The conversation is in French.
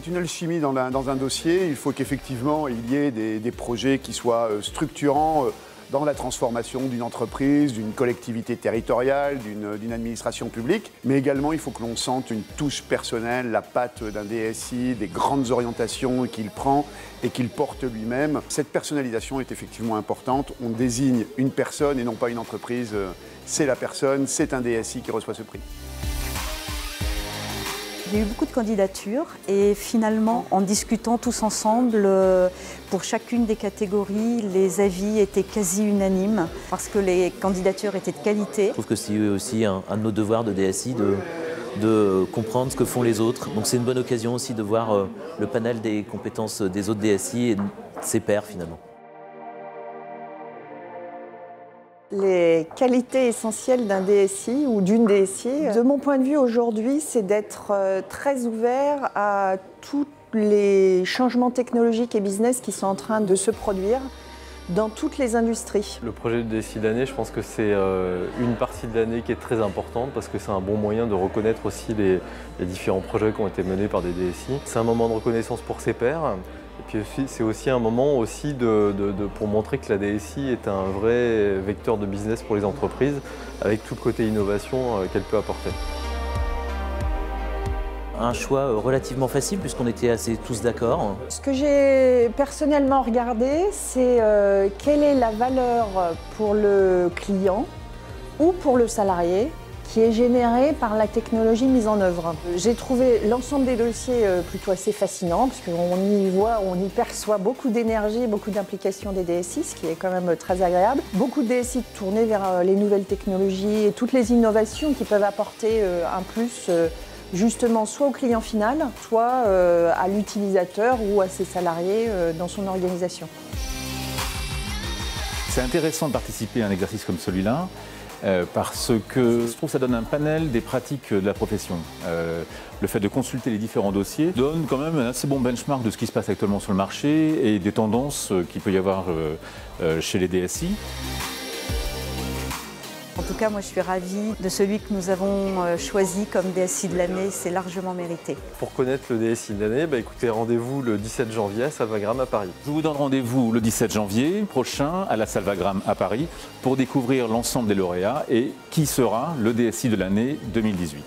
C'est une alchimie dans un dossier. Il faut qu'effectivement il y ait des projets qui soient structurants dans la transformation d'une entreprise, d'une collectivité territoriale, d'une administration publique. Mais également, il faut que l'on sente une touche personnelle, la patte d'un DSI, des grandes orientations qu'il prend et qu'il porte lui-même. Cette personnalisation est effectivement importante. On désigne une personne et non pas une entreprise. C'est la personne, c'est un DSI qui reçoit ce prix. Il y a eu beaucoup de candidatures et finalement, en discutant tous ensemble, pour chacune des catégories, les avis étaient quasi unanimes parce que les candidatures étaient de qualité. Je trouve que c'est aussi un de nos devoirs de DSI de comprendre ce que font les autres. Donc c'est une bonne occasion aussi de voir le panel des compétences des autres DSI et de ses pairs finalement. Les qualités essentielles d'un DSI ou d'une DSI, de mon point de vue aujourd'hui, c'est d'être très ouvert à tous les changements technologiques et business qui sont en train de se produire dans toutes les industries. Le projet de DSI de l'année, je pense que c'est une partie de l'année qui est très importante parce que c'est un bon moyen de reconnaître aussi les différents projets qui ont été menés par des DSI. C'est un moment de reconnaissance pour ses pairs. Et puis c'est aussi un moment pour montrer que la DSI est un vrai vecteur de business pour les entreprises avec tout le côté innovation qu'elle peut apporter. Un choix relativement facile puisqu'on était assez tous d'accord. Ce que j'ai personnellement regardé, c'est quelle est la valeur pour le client ou pour le salarié qui est générée par la technologie mise en œuvre. J'ai trouvé l'ensemble des dossiers plutôt assez fascinants parce qu'on y voit, on y perçoit beaucoup d'énergie, beaucoup d'implication des DSI, ce qui est quand même très agréable. Beaucoup de DSI tournés vers les nouvelles technologies et toutes les innovations qui peuvent apporter un plus justement soit au client final, soit à l'utilisateur ou à ses salariés dans son organisation. C'est intéressant de participer à un exercice comme celui-là. Parce que je trouve que ça donne un panel des pratiques de la profession. Le fait de consulter les différents dossiers donne quand même un assez bon benchmark de ce qui se passe actuellement sur le marché et des tendances qu'il peut y avoir chez les DSI. En tout cas, moi je suis ravie de celui que nous avons choisi comme DSI de l'année, c'est largement mérité. Pour connaître le DSI de l'année, écoutez, rendez-vous le 17 janvier à Salvagram à Paris. Je vous donne rendez-vous le 17 janvier prochain à la Salvagram à Paris pour découvrir l'ensemble des lauréats et qui sera le DSI de l'année 2018.